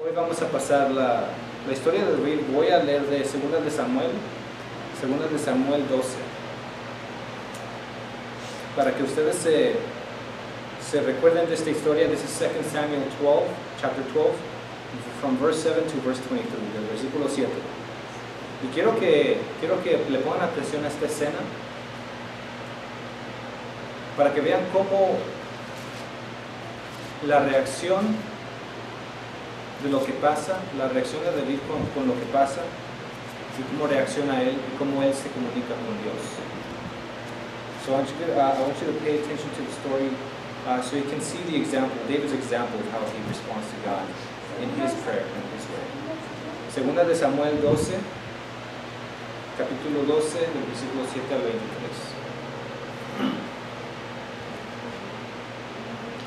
Hoy vamos a pasar la historia de David. Voy a leer de 2 de Samuel 12, para que ustedes se recuerden de esta historia. This is 2 Samuel 12, chapter 12, from verse 7 to verse 23, del versículo 7. Y quiero que le pongan atención a esta escena, para que vean cómo la reacción de lo que pasa, la reacción de David con lo que pasa, y cómo reacciona él, y cómo él se comunica con Dios. So I want you to pay attention to the story, so you can see the example, David's example of how he responds to God in his prayer, in his way. Segunda de Samuel 12, capítulo 12, del versículo 7 al 23.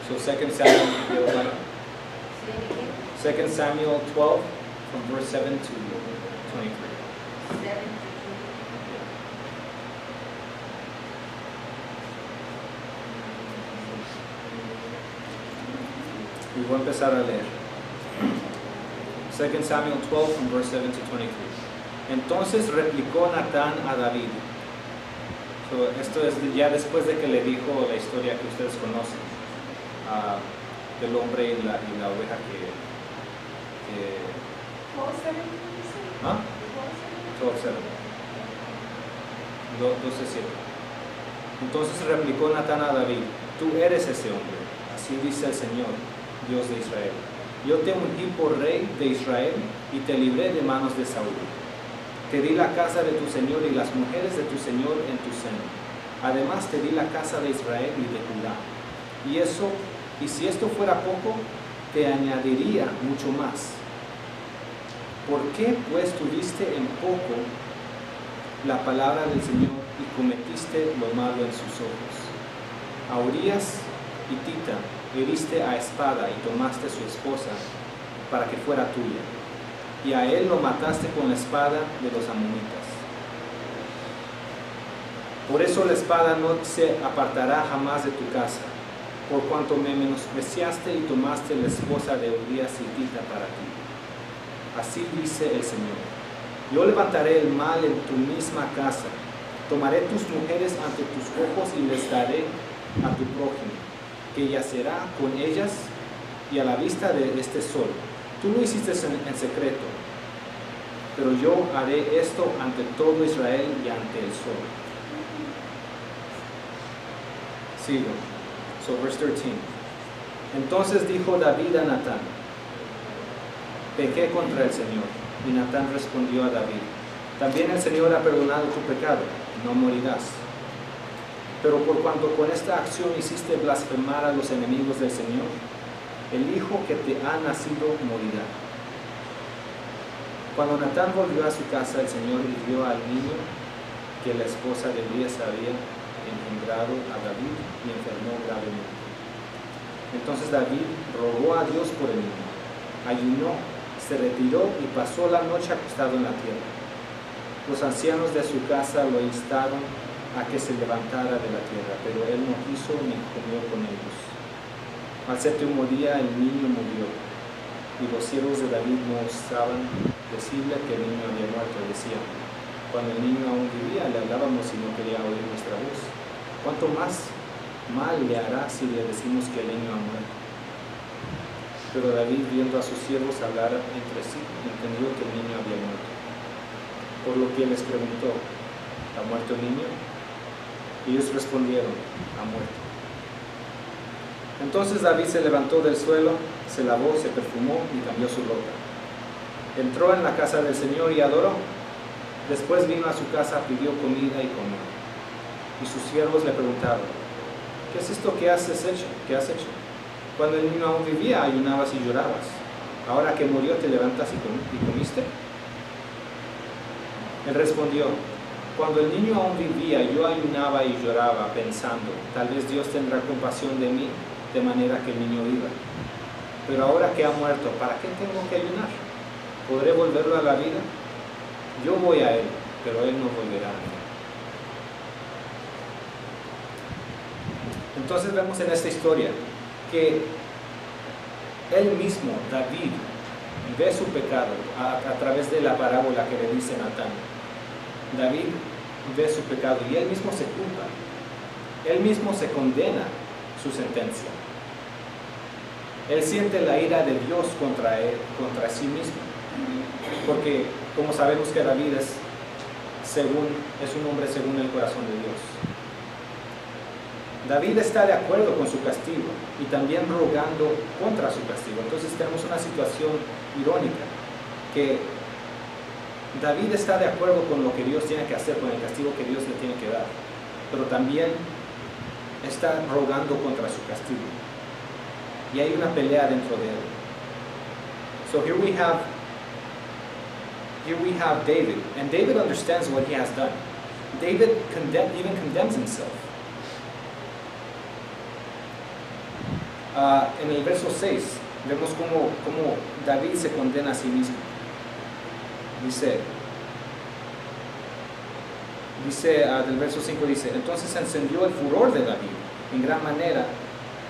So 2 Samuel 12, from verse 7 to 23. Y voy a empezar a leer. 2 Samuel 12, from verse 7 to 23. Entonces replicó Natán a David. So, esto es ya después de que le dijo la historia que ustedes conocen, del hombre y la oveja que 12:7. Entonces replicó Natán a David: tú eres ese hombre, así dice el Señor, Dios de Israel. Yo te ungí por rey de Israel y te libré de manos de Saúl. Te di la casa de tu Señor y las mujeres de tu Señor en tu seno. Además te di la casa de Israel y de Judá. Y si esto fuera poco, te añadiría mucho más. ¿Por qué pues tuviste en poco la palabra del Señor y cometiste lo malo en sus ojos? A Urías hitita heriste a espada y tomaste su esposa para que fuera tuya, y a él lo mataste con la espada de los amonitas. Por eso la espada no se apartará jamás de tu casa, por cuanto me menospreciaste y tomaste la esposa de Urías hitita para ti. Así dice el Señor: yo levantaré el mal en tu misma casa, tomaré tus mujeres ante tus ojos y les daré a tu prójimo, que yacerá con ellas y a la vista de este sol. Tú lo hiciste en secreto, pero yo haré esto ante todo Israel y ante el sol. Sigo. So verse 13. Entonces dijo David a Natán: pequé contra el Señor. Y Natán respondió a David: también el Señor ha perdonado tu pecado, no morirás. Pero por cuanto con esta acción hiciste blasfemar a los enemigos del Señor, el hijo que te ha nacido morirá. Cuando Natán volvió a su casa, el Señor hirió al niño que la esposa de Urías había engendrado a David y enfermó gravemente. Entonces David rogó a Dios por el niño, ayunó, se retiró y pasó la noche acostado en la tierra. Los ancianos de su casa lo instaron a que se levantara de la tierra, pero él no quiso ni comió con ellos. Al séptimo día el niño murió, y los siervos de David no osaban decirle que el niño había muerto. Decían: cuando el niño aún vivía, le hablábamos y no quería oír nuestra voz. ¿Cuánto más mal le hará si le decimos que el niño ha muerto? Pero David, viendo a sus siervos hablar entre sí, entendió que el niño había muerto. Por lo que les preguntó: ¿ha muerto el niño? Y ellos respondieron: ha muerto. Entonces David se levantó del suelo, se lavó, se perfumó y cambió su ropa. Entró en la casa del Señor y adoró. Después vino a su casa, pidió comida y comió. Y sus siervos le preguntaron: ¿qué es esto que has hecho? Cuando el niño aún vivía, ayunabas y llorabas. Ahora que murió, ¿te levantas y comiste? Él respondió: cuando el niño aún vivía, yo ayunaba y lloraba, pensando: tal vez Dios tendrá compasión de mí, de manera que el niño viva. Pero ahora que ha muerto, ¿para qué tengo que ayunar? ¿Podré volverlo a la vida? Yo voy a él, pero él no volverá a mí. Entonces vemos en esta historia que él mismo, David, ve su pecado a través de la parábola que le dice Natán. David ve su pecado y él mismo se culpa. Él mismo se condena su sentencia. Él siente la ira de Dios contra sí mismo. Porque, como sabemos que David es un hombre según el corazón de Dios. David está de acuerdo con su castigo y también rogando contra su castigo. Entonces tenemos una situación irónica, que David está de acuerdo con lo que Dios tiene que hacer, con el castigo que Dios le tiene que dar, pero también está rogando contra su castigo. Y hay una pelea dentro de él. So here we have David, and David understands what he has done. David even condemns himself. En el verso 6 vemos cómo David se condena a sí mismo. Del verso 5 dice: entonces se encendió el furor de David en gran manera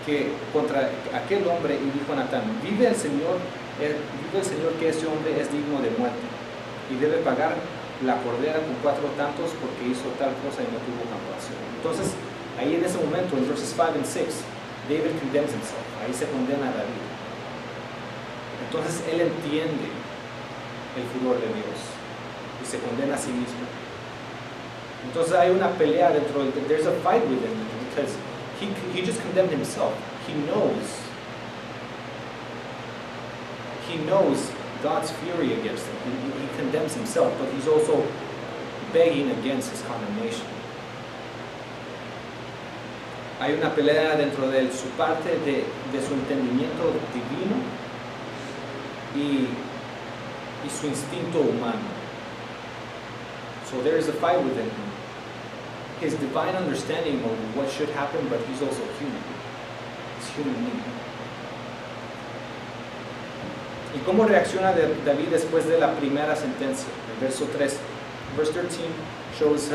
que contra aquel hombre, y dijo a Natán: vive el Señor que ese hombre es digno de muerte y debe pagar la cordera con 4 tantos porque hizo tal cosa y no tuvo compasión. Entonces ahí en ese momento, en verses 5 and 6, David condemns himself. Ahí se condena a David. Entonces él entiende el furor de Dios y se condena a sí mismo. Entonces hay una pelea dentro de, there's a fight within him, because he just condemned himself. He knows God's fury against him. He condemns himself, but he's also begging against his condemnation. Hay una pelea dentro de su parte de su entendimiento divino y su instinto humano. So there is a fight within him. His divine understanding of what should happen, but he's also human. It's human need. ¿Y cómo reacciona David después de la primera sentencia? El verso 3. Verse 13 shows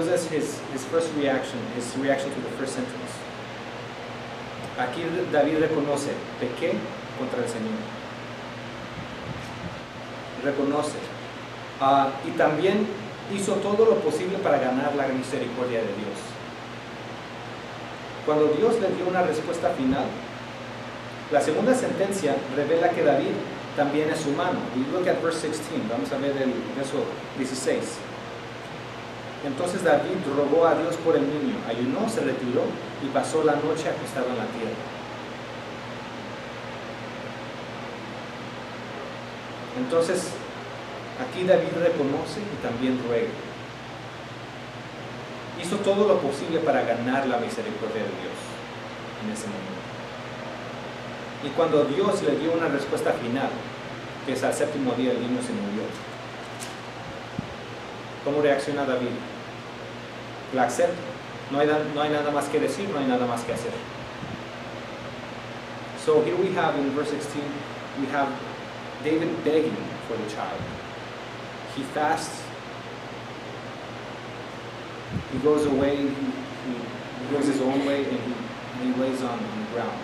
us his first reaction, his reaction to the first sentence. Aquí David reconoce: pequé contra el Señor. Reconoce. Y también hizo todo lo posible para ganar la misericordia de Dios. Cuando Dios le dio una respuesta final, la segunda sentencia revela que David también es humano. We look at verse 16. Vamos a ver el verso 16. Entonces David rogó a Dios por el niño, ayunó, se retiró y pasó la noche acostado en la tierra. Entonces, aquí David reconoce y también ruega. Hizo todo lo posible para ganar la misericordia de Dios en ese momento. Y cuando Dios le dio una respuesta final, que es al 7º día el niño se murió, ¿cómo reacciona David? La acepta. No hay nada más que decir, no hay nada más que hacer. So here we have in verse 16, we have David begging for the child. He fasts. He goes away. He goes his own way, and he lays on the ground.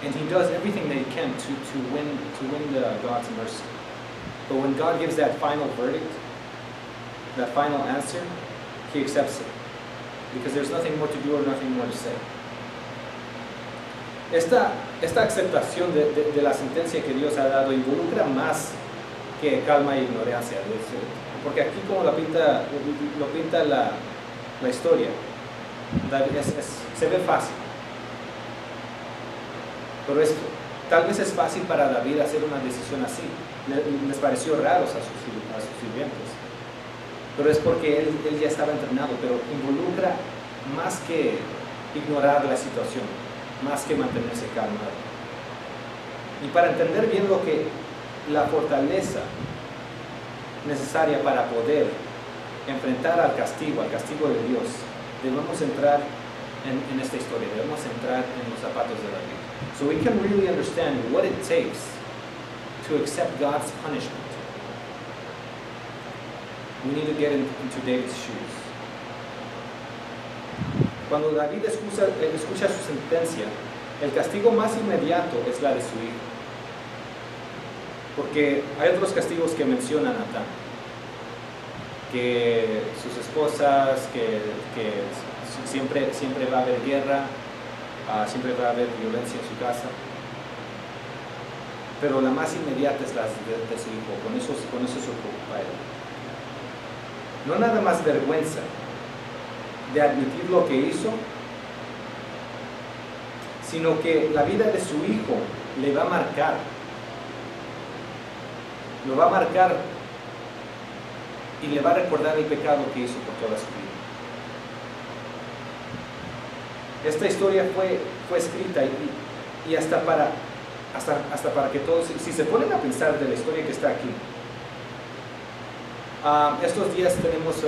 And he does everything that he can to win God's mercy. But when God gives that final verdict, that final answer, he accepts it, because there's nothing more to do or nothing more to say. Esta aceptación de la sentencia que Dios ha dado involucra más que calma e ignorancia, porque aquí, como lo pinta la historia, se ve fácil. Pero tal vez es fácil para David hacer una decisión así. Les pareció raro a sus sirvientes. Pero es porque él ya estaba entrenado, pero involucra más que ignorar la situación, más que mantenerse calmado. Y para entender bien la fortaleza necesaria para poder enfrentar al castigo de Dios, debemos entrar en esta historia, debemos entrar en los zapatos de David. So we can really understand what it takes to accept God's punishment. We need to get into David's shoes. Cuando David escucha su sentencia, el castigo más inmediato es la de su hijo. Porque hay otros castigos que menciona Natán, que sus esposas, que siempre va a haber guerra, siempre va a haber violencia en su casa. Pero la más inmediata es la de su hijo, con eso se preocupa él. No nada más vergüenza de admitir lo que hizo, sino que la vida de su hijo le va a marcar. Lo va a marcar y le va a recordar el pecado que hizo por toda su vida. Esta historia fue escrita y hasta para que todos, si se ponen a pensar de la historia que está aquí, estos días tenemos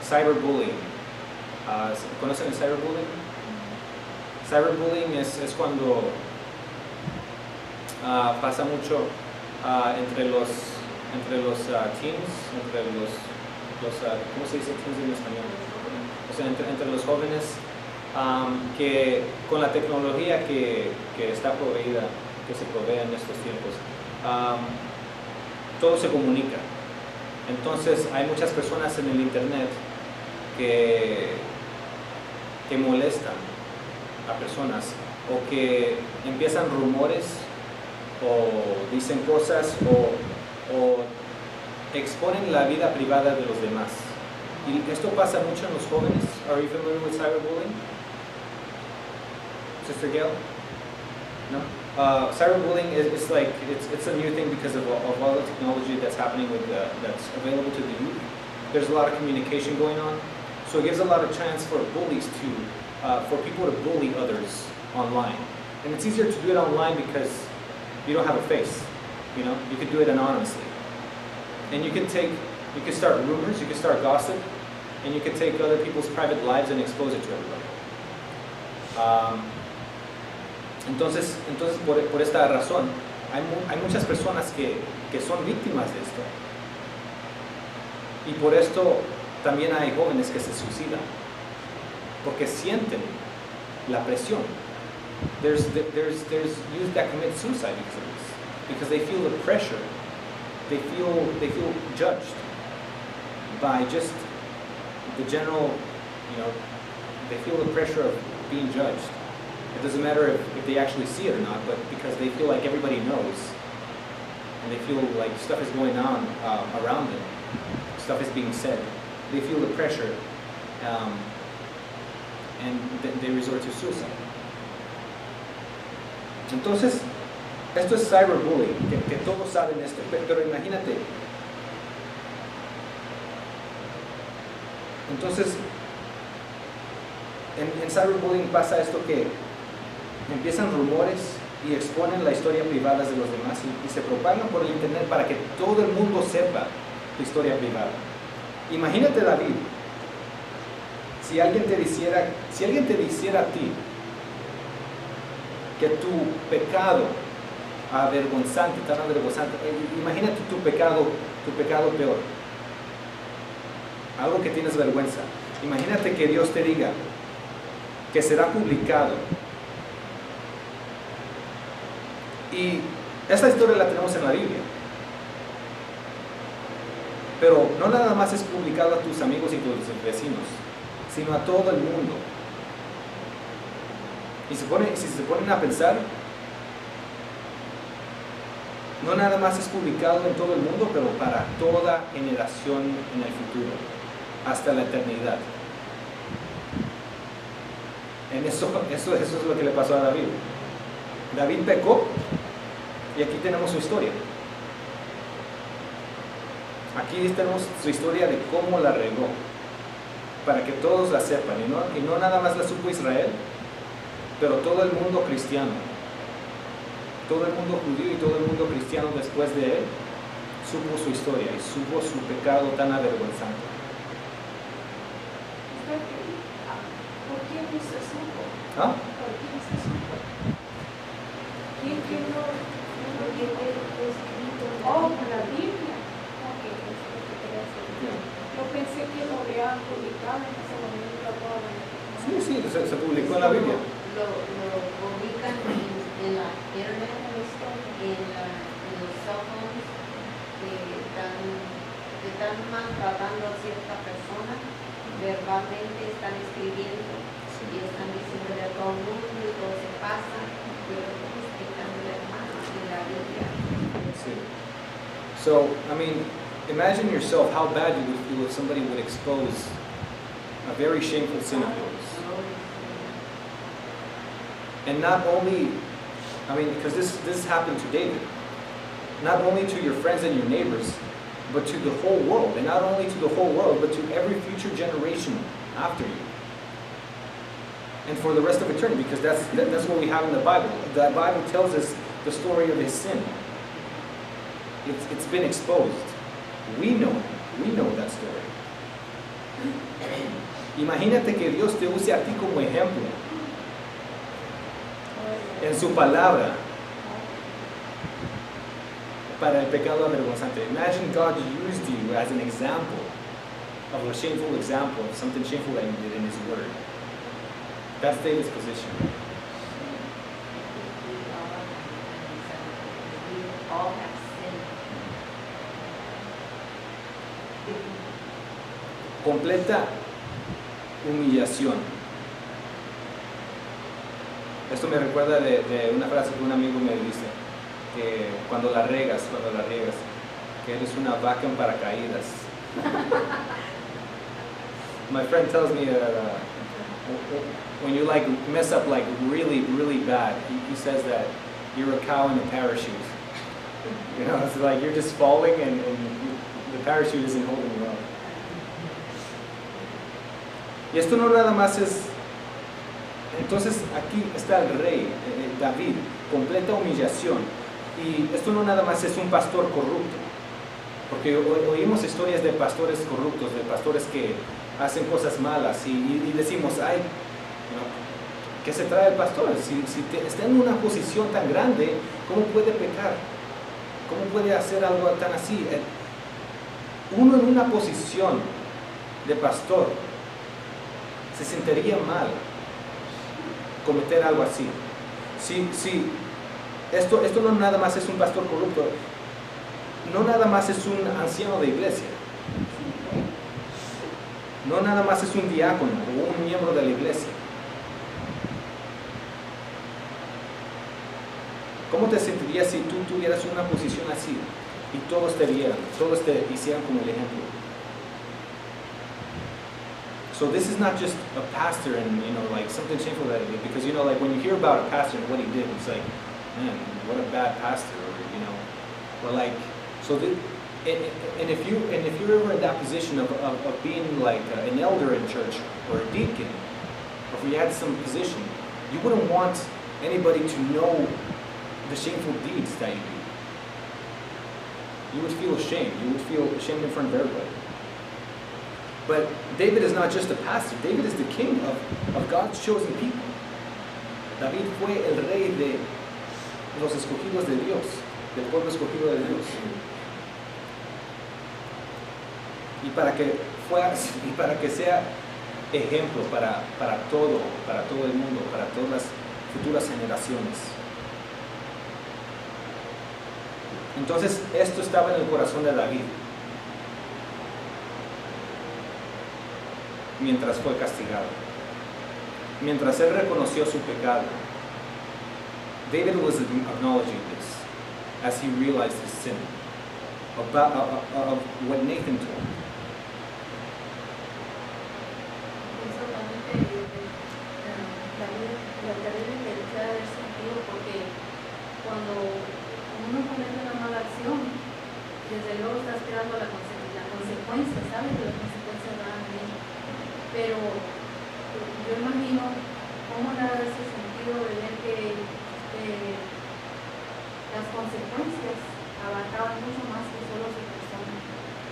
cyberbullying. ¿Conocen el cyberbullying? Cyberbullying es cuando pasa mucho entre los teens, ¿cómo se dice teens en español? O sea, entre los jóvenes, que con la tecnología que está proveída, que se provee en estos tiempos, todo se comunica. Entonces hay muchas personas en el internet que molestan a personas, o que empiezan rumores o dicen cosas o exponen la vida privada de los demás. Y esto pasa mucho en los jóvenes. Are you familiar with cyberbullying? Sister Gail? No? Cyberbullying is like, it's a new thing because of all the technology that's happening that's available to the youth. There's a lot of communication going on. So it gives a lot of chance for bullies for people to bully others online. And it's easier to do it online because you don't have a face, you know? You can do it anonymously. And you can start rumors, you can start gossip, and you can take other people's private lives and expose it to everybody. Entonces por esta razón, hay muchas personas que son víctimas de esto. Y por esto también hay jóvenes que se suicidan, porque sienten la presión. There's youth that commit suicide because they feel the pressure. They feel judged by just the general, they feel the pressure of being judged. It doesn't matter if they actually see it or not, but because they feel like everybody knows, and they feel like stuff is going on around them, stuff is being said, they feel the pressure, and they resort to suicide. Entonces, esto es cyberbullying, que todos saben esto, pero imagínate. Entonces, en cyberbullying pasa esto, que empiezan rumores y exponen la historia privada de los demás y se propagan por el internet para que todo el mundo sepa tu historia privada. Imagínate, David, si alguien te dijera a ti que tu pecado avergonzante, tan avergonzante, imagínate tu pecado peor, algo que tienes vergüenza. Imagínate que Dios te diga que será publicado. Y esta historia la tenemos en la Biblia, pero no nada más es publicado a tus amigos y tus vecinos, sino a todo el mundo. Y si se ponen a pensar, no nada más es publicado en todo el mundo, pero para toda generación en el futuro, hasta la eternidad. Eso es lo que le pasó a David. David pecó y aquí tenemos su historia. Aquí tenemos su historia de cómo la regó, para que todos la sepan, y no nada más la supo Israel, pero todo el mundo cristiano, todo el mundo judío y todo el mundo cristiano después de él supo su historia y supo su pecado tan avergonzante. ¿Por quién se supo? ¿Ah? ¿Por quién se supo? ¿Quién no escrito? Oh, la Biblia. Okay, eso es lo que quería decir. Yo pensé que lo habían publicado en ese momento todo. Sí, se publicó en la Biblia. Lo publican en la internet, en los cell phones, que están maltratando a cierta persona, verbalmente están escribiendo y están diciéndole a todo el mundo y todo se pasa, pero explicándole hermano en la Biblia. Sí. So, I mean, imagine yourself how bad you would feel if somebody would expose a very shameful sin of yours. And not only, I mean, because this happened to David, not only to your friends and your neighbors, but to the whole world. And not only to the whole world, but to every future generation after you. And for the rest of eternity, because that's what we have in the Bible. The Bible tells us the story of his sin. It's been exposed. We know that story. Imagínate que Dios te use a ti como ejemplo en su palabra para el pecado avergonzante. Imagine God used you as an example of a shameful example of something shameful that you did in his word. That's David's position. We all have sinned. Completa humillación. Esto me recuerda de una frase que un amigo me dice, que cuando la riegas, que eres una vaca en paracaídas. My friend tells me that when you like mess up like really, really bad, he says that you're a cow in a parachute. You know, it's like you're just falling and the parachute isn't holding you up. Y esto no nada más es... Entonces aquí está el rey, David, completa humillación. Y esto no nada más es un pastor corrupto. Porque oímos historias de pastores corruptos, de pastores que hacen cosas malas y decimos, ay, ¿no? ¿Qué se trae el pastor? Si está en una posición tan grande, ¿cómo puede pecar? ¿Cómo puede hacer algo tan así? Uno en una posición de pastor se sentiría mal cometer algo así. Si esto no nada más es un pastor corrupto, no nada más es un anciano de iglesia, no nada más es un diácono o un miembro de la iglesia. ¿Cómo te sentirías si tú tuvieras una posición así y todos te vieran, todos te hicieran como el ejemplo? So this is not just a pastor and, like something shameful that he did, because, like when you hear about a pastor and what he did, it's like, man, what a bad pastor, or like, so and if you're ever in that position of being like an elder in church or a deacon, or if you had some position, you wouldn't want anybody to know the shameful deeds that you do. You would feel ashamed. You would feel ashamed in front of everybody. But David is not just a pastor. David is the king of God's chosen people. David fue el rey de los escogidos de Dios, del pueblo escogido de Dios. Y para que sea ejemplo para todo el mundo, para todas las futuras generaciones. Entonces, esto estaba en el corazón de David mientras fue castigado. Mientras él reconoció su pecado, David was acknowledging this as he realized his sin of what Nathan told him. Eso también la terrible que haber sentido, porque cuando uno comete una mala acción, desde luego está esperando la consecuencia, ¿sabes? Que las consecuencias van a venir. Pero yo imagino cómo le hace sentido de ver que las consecuencias abarcaban mucho más que solo su persona.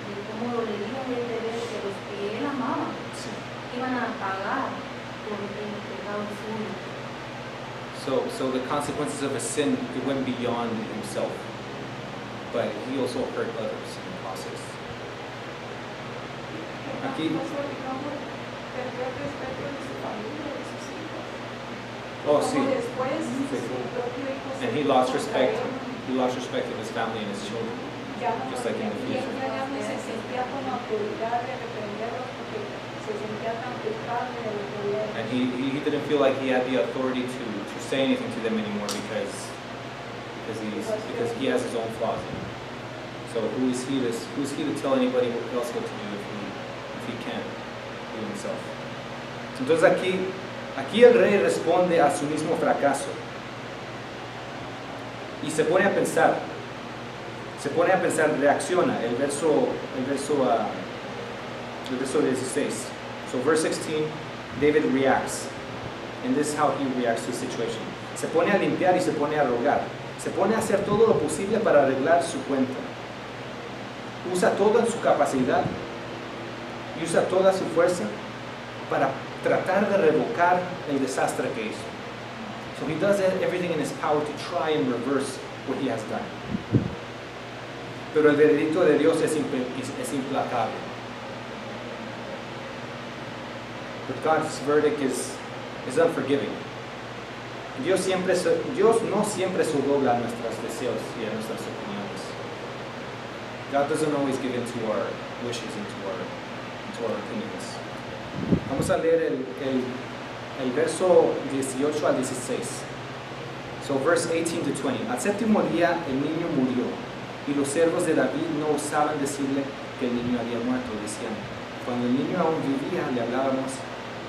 De cómo dolería él de ver que los que él amaba iban a pagar por el pecado suyo. So the consequences of his sin, it went beyond himself, but he also hurt others in the process. Aquí, perdió el respeto de su familia, de sus hijos. Oh, Como sí. después Sí. su propio hijo se And he puso lost contra respect. él, He lost respect of his family and his children. ya no Just like in the y future. ella ya no se sentía con la autoridad de reprenderlos porque se sentía tan culpable de lo que había hecho. And he didn't feel like he had the authority to say anything to them anymore because he has his own flaws. So who's he to tell anybody else what to do if he can't do himself? Entonces aquí el rey responde a su mismo fracaso y se pone a pensar, reacciona, el verso 16. So verse 16, David reacts, and this is how he reacts to the situation. Se pone a limpiar y se pone a rogar, se pone a hacer todo lo posible para arreglar su cuenta. Usa toda su capacidad y usa toda su fuerza para tratar de revocar el desastre que hizo. So he does everything in his power to try and reverse what he has done. Pero el veredicto de Dios es implacable. But God's verdict is unforgiving. Dios no siempre se dobla a nuestros deseos y a nuestras opiniones. God doesn't always give in to our wishes and to our opinions. Vamos a leer el verso 18 al 16. So verse 18 to 20. Al séptimo día el niño murió, y los siervos de David no osaban decirle que el niño había muerto, diciendo: cuando el niño aún vivía le hablábamos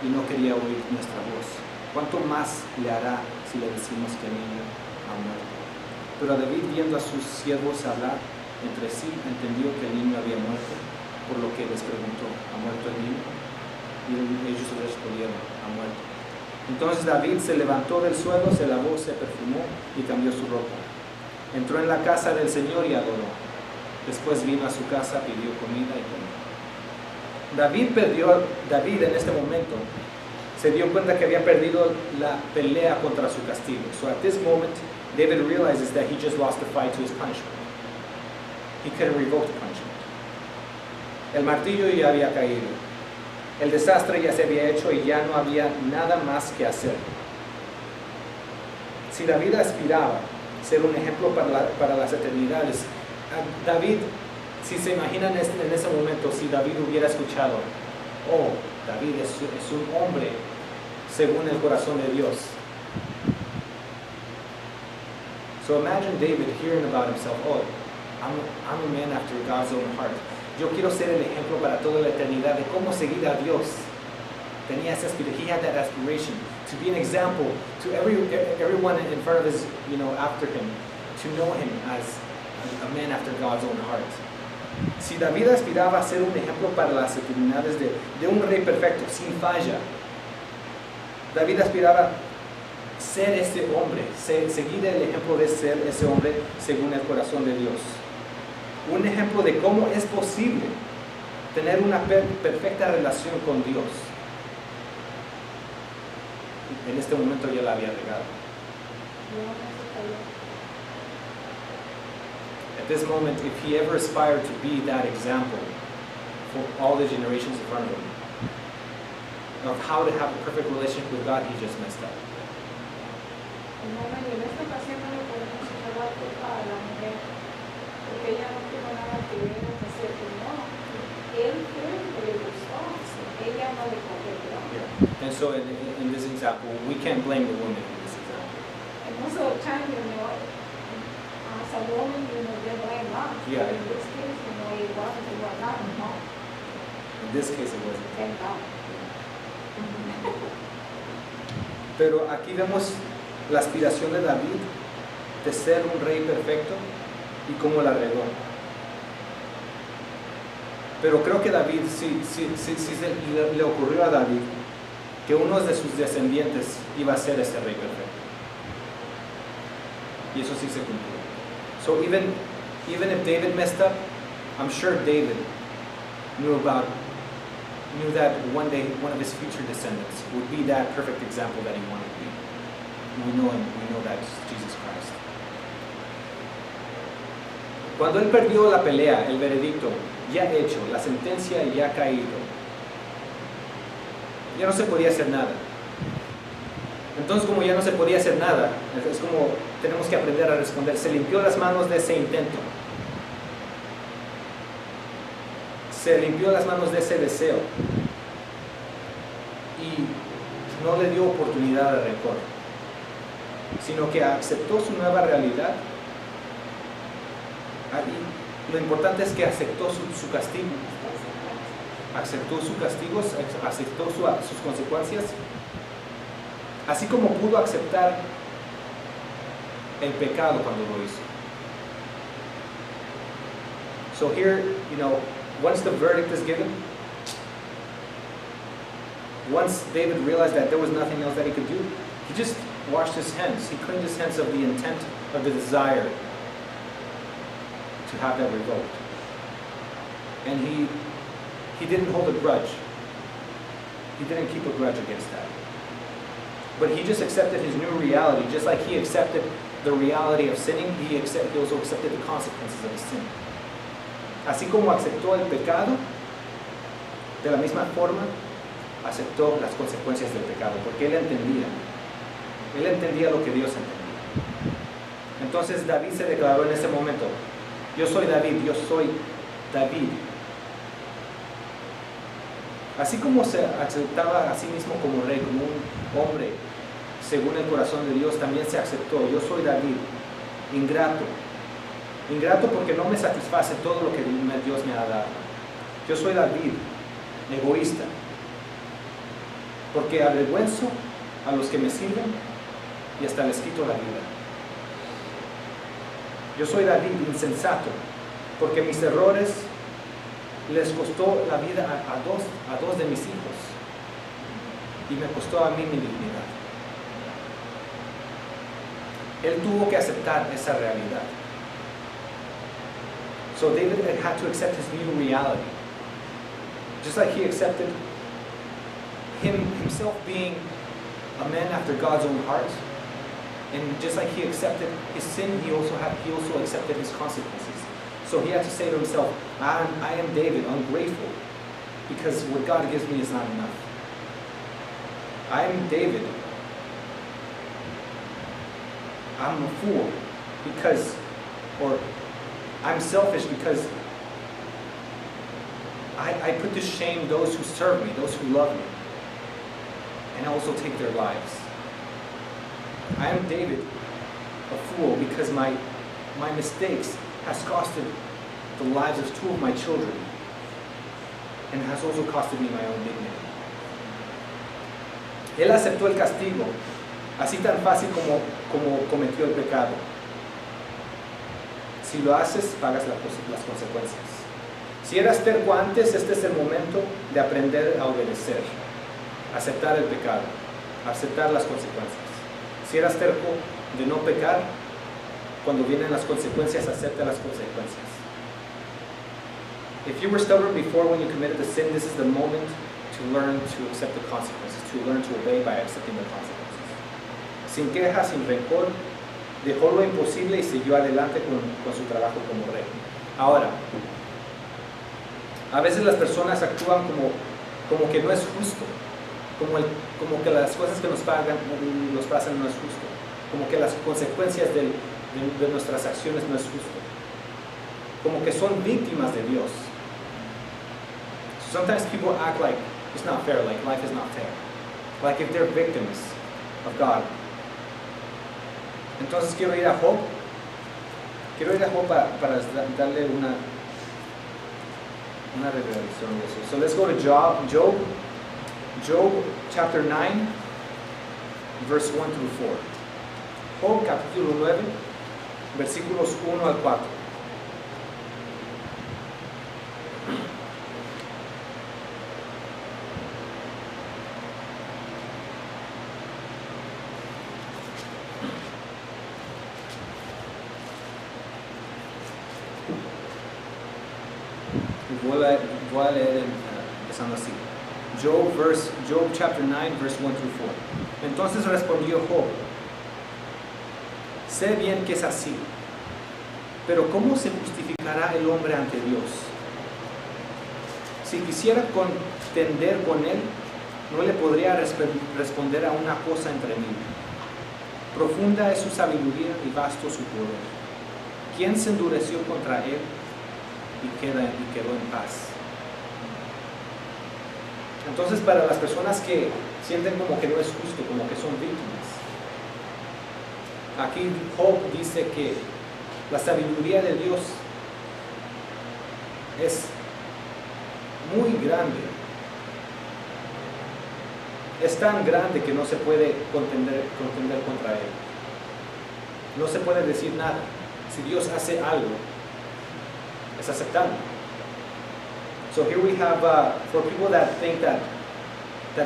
y no quería oír nuestra voz. ¿Cuánto más le hará si le decimos que el niño ha muerto? Pero David, viendo a sus siervos hablar entre sí, entendió que el niño había muerto, por lo que les preguntó: ¿ha muerto el niño? Y ellos respondieron: ha muerto. Entonces David se levantó del suelo, se lavó, se perfumó y cambió su ropa. Entró en la casa del Señor y adoró. Después vino a su casa, pidió comida y comió. David en este momento se dio cuenta que había perdido la pelea contra su castigo. So at this moment, David realizes that he just lost the fight to his punishment. He couldn't revoke the punishment. El martillo ya había caído. El desastre ya se había hecho y ya no había nada más que hacer. Si David aspiraba a ser un ejemplo para las eternidades, David, si se imaginan en ese momento, si David hubiera escuchado: oh, David es un hombre según el corazón de Dios. So imagine David hearing about himself: oh, I'm a man after God's own heart. Yo quiero ser el ejemplo para toda la eternidad de cómo seguir a Dios. Tenía esa aspiración. He had that aspiration to be an example to everyone in front of his, after him, to know him as a man after God's own heart. Si David aspiraba a ser un ejemplo para las eternidades de un rey perfecto, sin falla, David aspiraba a ser ese hombre, seguir el ejemplo de ser ese hombre según el corazón de Dios. Un ejemplo de cómo es posible tener una perfecta relación con Dios. En este momento ya la había regado. At this moment, if he ever aspired to be that example for all the generations in front of him, of how to have a perfect relationship with God, he just messed up. En esta ocasión no le podemos echar la culpa a la mujer, porque ella no tuvo nada que ver en hacer, no. Él fue el que le gustó, ella no le comprendió. Yeah. And so in this example, we can't blame the woman in this example. And most of the time, as a woman, they blame us. Yeah. But in this case, it wasn't, it was not, no. In this case, it wasn't. Thank God. Pero aquí vemos la aspiración de David de ser un rey perfecto y cómo la regó. Pero creo que David, sí le ocurrió a David que uno de sus descendientes iba a ser ese rey perfecto. Y eso sí se cumplió. So even if David messed up, I'm sure David knew that one day one of his future descendants would be that perfect example that he wanted to be. We know him, we know that Jesus Christ. Cuando él perdió la pelea, el veredicto ya hecho, la sentencia ya caído, ya no se podía hacer nada. Entonces, como ya no se podía hacer nada, es como tenemos que aprender a responder. Se limpió las manos de ese intento. Se limpió las manos de ese deseo. Y no le dio oportunidad de rencor, sino que aceptó su nueva realidad. Y lo importante es que aceptó su castigo. Aceptó su castigo, aceptó sus consecuencias. Así como pudo aceptar el pecado cuando lo hizo. So here, once the verdict is given, once David realized that there was nothing else that he could do, he just washed his hands. He cleaned his hands of the intent, of the desire to have that revoked. And he didn't hold a grudge. He didn't keep a grudge against that. But he just accepted his new reality. Just like he accepted the reality of sinning, he also accepted the consequences of his sin. Así como aceptó el pecado, de la misma forma aceptó las consecuencias del pecado, porque él entendía lo que Dios entendía. Entonces David se declaró en ese momento: yo soy David. Así como se aceptaba a sí mismo como rey, como un hombre según el corazón de Dios, también se aceptó: yo soy David, ingrato porque no me satisface todo lo que Dios me ha dado. Yo soy David, egoísta, porque avergüenzo a los que me sirven y hasta les quito la vida. Yo soy David, insensato, porque mis errores les costó la vida a dos de mis hijos, y me costó a mí mi dignidad. Él tuvo que aceptar esa realidad. So David had to accept his new reality. Just like he accepted himself being a man after God's own heart, and just like he accepted his sin, he also accepted his consequences. So he had to say to himself, I am David, ungrateful, because what God gives me is not enough. I am David. I'm a fool or I'm selfish because I put to shame those who serve me, those who love me, and I also take their lives. I am David, a fool, because my mistakes has costed the lives of 2 of my children, and has also costed me my own dignity. Él aceptó el castigo, así tan fácil como cometió el pecado. Si lo haces, pagas las consecuencias. Si eras terco antes, este es el momento de aprender a obedecer, aceptar el pecado, aceptar las consecuencias. Si eras terco de no pecar, cuando vienen las consecuencias, acepta las consecuencias. If you were stubborn before when you committed the sin, this is the moment to learn to accept the consequences, to learn to obey by accepting the consequences. Sin queja, sin rencor, dejó lo imposible y siguió adelante con su trabajo como rey. Ahora, a veces las personas actúan como que no es justo, como que las cosas que nos pasan no es justo, como que las consecuencias de nuestras acciones no es justo, como que son víctimas de Dios. So sometimes people act like it's not fair, like life is not fair, like if they're victims of God. Entonces quiero ir a Job para darle una revelación de eso. So let's go to Job chapter 9, verse 1 through 4. Job capítulo 9, versículos 1 al 4. Voy a leer empezando así. Job chapter 9, verse 1 through 4. Entonces respondió Job: sé bien que es así, pero ¿cómo se justificará el hombre ante Dios? Si quisiera contender con él, no le podría responder a una cosa entre mil. Profunda es su sabiduría y vasto su poder. ¿Quién se endureció contra él y quedó en paz? Entonces, para las personas que sienten como que no es justo, como que son víctimas, aquí Job dice que la sabiduría de Dios es muy grande. Es tan grande que no se puede contender contra él. No se puede decir nada. Si Dios hace algo, es aceptable. So here we have, for people that think that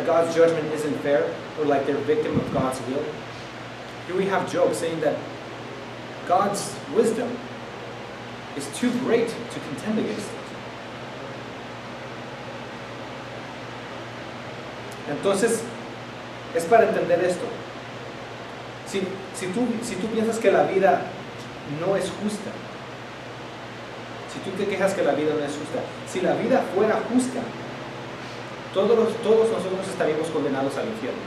God's judgment isn't fair, or like they're victim of God's will, here we have Job saying that God's wisdom is too great to contend against it. Entonces, es para entender esto. Si tú piensas que la vida no es justa, si tú te quejas que la vida no es justa, si la vida fuera justa, todos nosotros estaríamos condenados al infierno.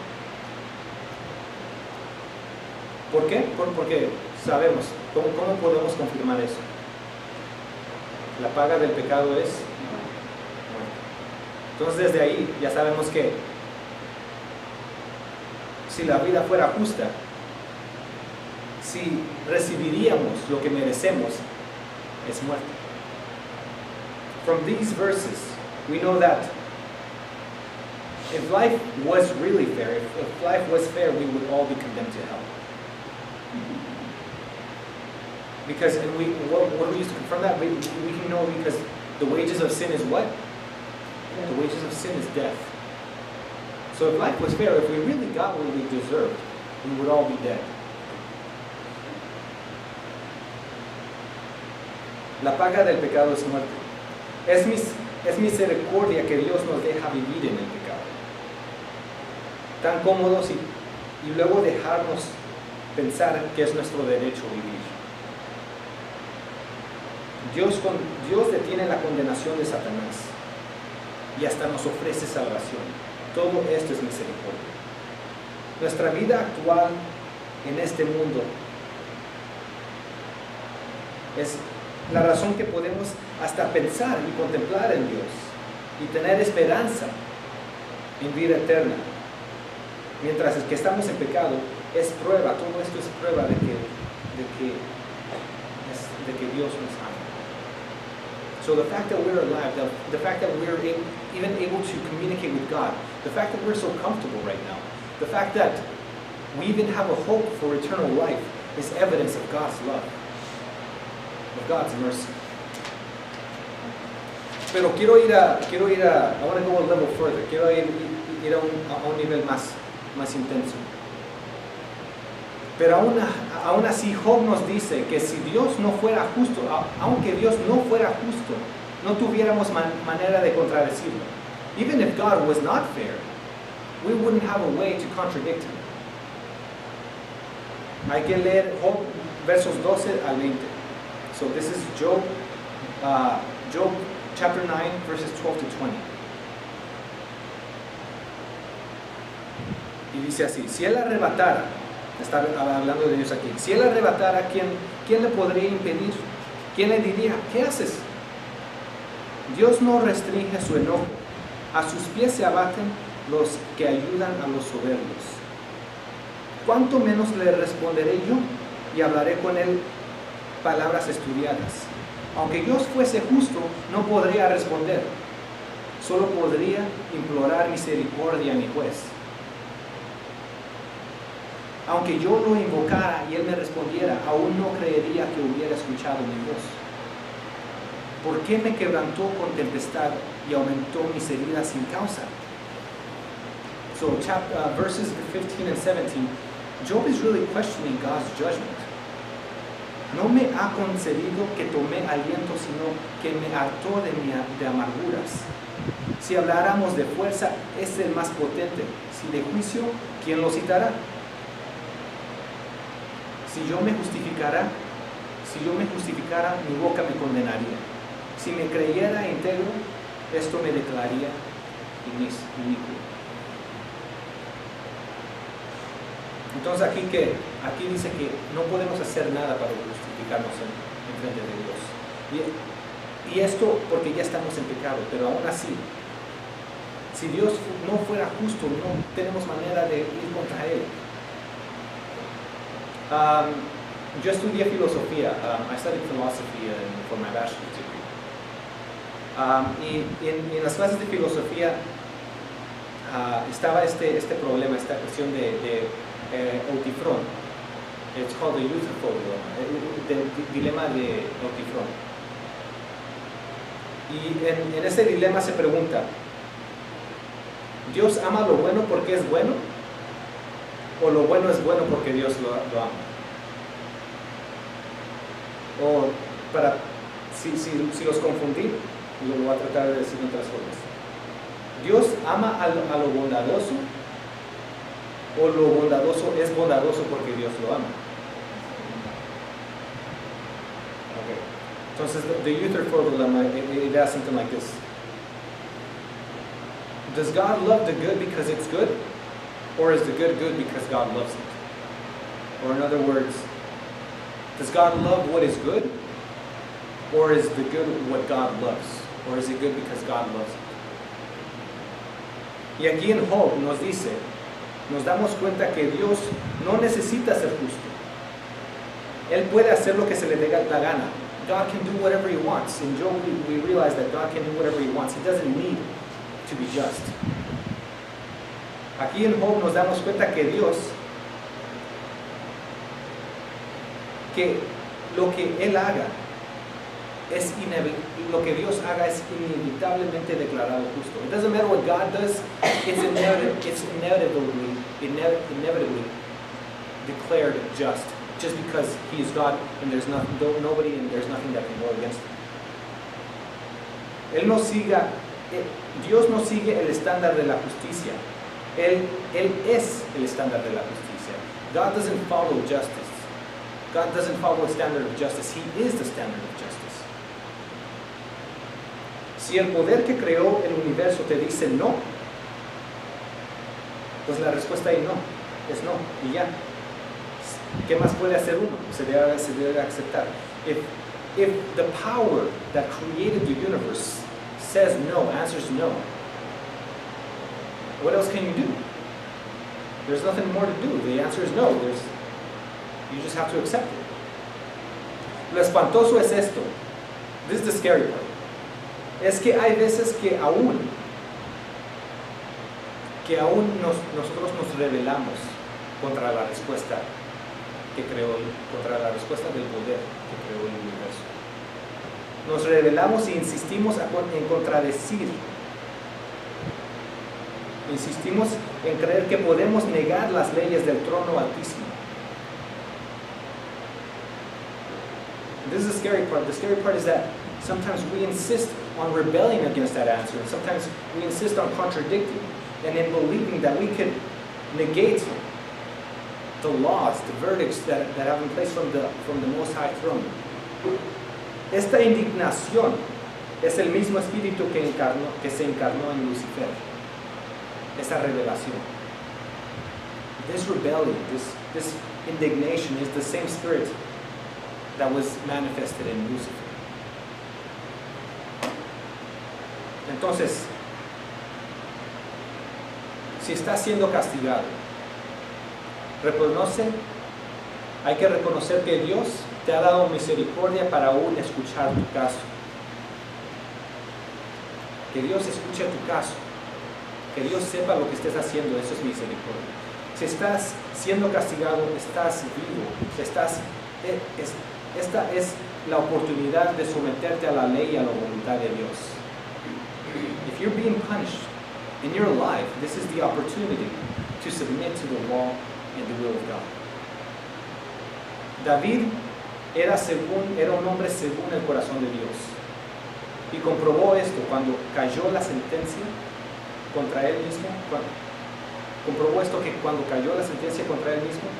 ¿Por qué? Porque sabemos. ¿Cómo podemos confirmar eso? La paga del pecado es muerte. Entonces desde ahí ya sabemos que si la vida fuera justa, si recibiríamos lo que merecemos, es muerte. From these verses, we know that if life was really fair, if life was fair, we would all be condemned to hell. Because, and what we used to confirm that, we can know because the wages of sin is what? The wages of sin is death. So if life was fair, if we really got what we deserved, we would all be dead. La paga del pecado es muerte. Es misericordia que Dios nos deja vivir en el pecado. Tan cómodos y luego dejarnos pensar que es nuestro derecho vivir. Dios detiene la condenación de Satanás y hasta nos ofrece salvación. Todo esto es misericordia. Nuestra vida actual en este mundo es la razón que podemos hasta pensar y contemplar en Dios y tener esperanza en vida eterna. Mientras que estamos en pecado, es prueba, todo esto es prueba de que Dios nos ama. So the fact that we're alive, the fact that we're even able to communicate with God, the fact that we're so comfortable right now, the fact that we even have a hope for eternal life is evidence of God's love, of God's mercy. Pero quiero ir a I want to go a level further. Quiero ir a un nivel más intenso. Pero aún así Job nos dice que si Dios no fuera justo, aunque Dios no fuera justo, no tuviéramos manera de contradecirlo. Even if God was not fair, we wouldn't have a way to contradict him. Hay que leer Job versos 12 al 20. So this is Job chapter 9 verses 12 to 20. Y dice así: si él arrebatara, está hablando de Dios aquí, si él arrebatara, ¿quién le podría impedir? ¿Quién le diría, qué haces? Dios no restringe su enojo, a sus pies se abaten los que ayudan a los soberbios. ¿Cuánto menos le responderé yo y hablaré con él palabras estudiadas? Aunque Dios fuese justo, no podría responder, solo podría implorar misericordia a mi juez. Aunque yo lo invocara y él me respondiera, aún no creería que hubiera escuchado mi voz. ¿Por qué me quebrantó con tempestad y aumentó mis heridas sin causa? So verses 15 and 17, Job is really questioning God's judgment. No me ha concedido que tome aliento, sino que me hartó de amarguras. Si habláramos de fuerza, es el más potente. Si de juicio, ¿quién lo citará? Si yo me justificara, mi boca me condenaría. Si me creyera íntegro, esto me declararía inicuo. Entonces aquí dice que no podemos hacer nada para justificarnos en frente de Dios. Y esto porque ya estamos en pecado, pero aún así, si Dios no fuera justo, no tenemos manera de ir contra Él. Yo estudié filosofía. I studied philosophy for my bachelor's degree. Y en las clases de filosofía estaba este problema, esta cuestión de Eutifrón. It's called the Euthyphro dilemma, el dilema de Eutifrón. Y en ese dilema se pregunta, ¿Dios ama lo bueno porque es bueno? ¿O lo bueno es bueno porque Dios lo ama? O si los confundí, lo voy a tratar de decir en otras formas. ¿Dios ama a lo bondadoso? ¿O lo bondadoso es bondadoso porque Dios lo ama? Okay. Entonces, the Euthyphro dilemma, it asks something like this. Does God love the good because it's good? Or is the good good because God loves it? Or in other words, does God love what is good? Or is the good what God loves? Or is it good because God loves it? Y aquí en Job nos damos cuenta que Dios no necesita ser justo. Él puede hacer lo que se le dé la gana. God can do whatever He wants. In Job we realize that God can do whatever He wants. He doesn't need to be just. Aquí en Job nos damos cuenta que lo que Él haga lo que Dios haga es inevitablemente declarado justo. It doesn't matter what God does, it's inevitably declared just because He is God and there's nobody and there's nothing that can go against Him. Dios no sigue el estándar de la justicia. Él es el estándar de la justicia. God doesn't follow justice. God doesn't follow a standard of justice. He is the standard of justice. Si el poder que creó el universo te dice no, pues la respuesta ahí no, es no, y ya. ¿Qué más puede hacer uno? Se debe aceptar. If the power that created the universe says no, answers no, what else can you do? There's nothing more to do. The answer is no. You just have to accept it. Lo espantoso es esto. This is the scary part. Es que hay veces que aún nosotros nos rebelamos contra la respuesta contra la respuesta del poder que creó el universo. Nos rebelamos e insistimos en contradecir. Insistimos en creer que podemos negar las leyes del trono altísimo. This is the scary part. The scary part is that sometimes we insist on rebelling against that answer, and sometimes we insist on contradicting and in believing that we can negate the laws, the verdicts that have been placed from the Most High throne. Esta indignación es el mismo espíritu que se encarnó en Lucifer. Esa revelación. This rebellion, this indignation is the same spirit that was manifested in Lucifer. Entonces, si está siendo castigado, hay que reconocer que Dios te ha dado misericordia para aún escuchar tu caso. Que Dios escuche tu caso. Que Dios sepa lo que estés haciendo, eso es misericordia. Si estás siendo castigado, estás vivo, esta es la oportunidad de someterte a la ley y a la voluntad de Dios. If you're being punished in your life, this is the opportunity to submit to the law and the will of God. David era un hombre según el corazón de Dios. Y comprobó esto cuando cayó la sentencia contra él mismo. Comprobó esto que cuando cayó la sentencia contra él mismo,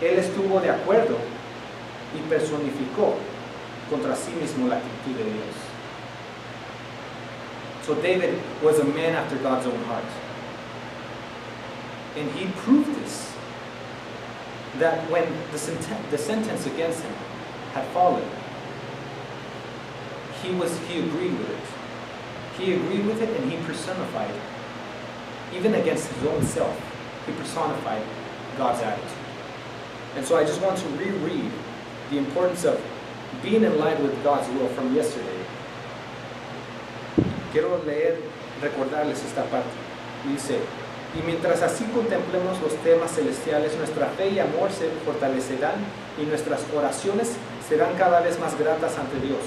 él estuvo de acuerdo y personificó contra sí mismo la actitud de Dios. So David was a man after God's own heart. And he proved this that when the sentence against him had fallen, he agreed with it. He agreed with it, and he personified, even against his own self, he personified God's attitude. And so I just want to reread the importance of being in line with God's will from yesterday. Quiero recordarles esta parte. Dice, y mientras así contemplemos los temas celestiales, nuestra fe y amor se fortalecerán y nuestras oraciones serán cada vez más gratas ante Dios,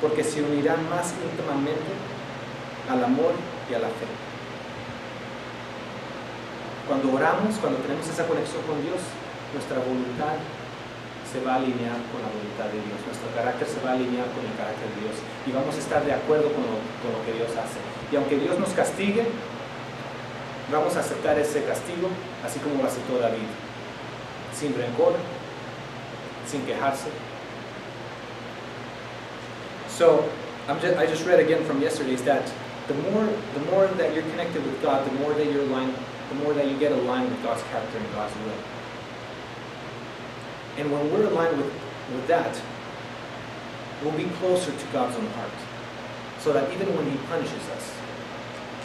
porque se unirán más íntimamente al amor y a la fe. Cuando oramos, cuando tenemos esa conexión con Dios, nuestra voluntad se va a alinear con la voluntad de Dios, nuestro carácter se va a alinear con el carácter de Dios y vamos a estar de acuerdo con lo que Dios hace. Y aunque Dios nos castigue, vamos a aceptar ese castigo así como lo aceptó David, sin rencor, sin quejarse. So, I just read again from yesterday is that the more that you're connected with God, the more that you get aligned with God's character and God's will. And when we're aligned with that, we'll be closer to God's own heart. So that even when He punishes us,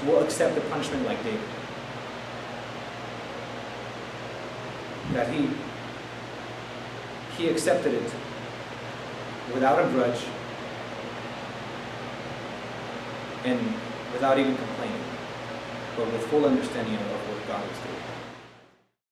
we'll accept the punishment like David. That he accepted it without a grudge and without even complaining, but with full understanding of what God was doing.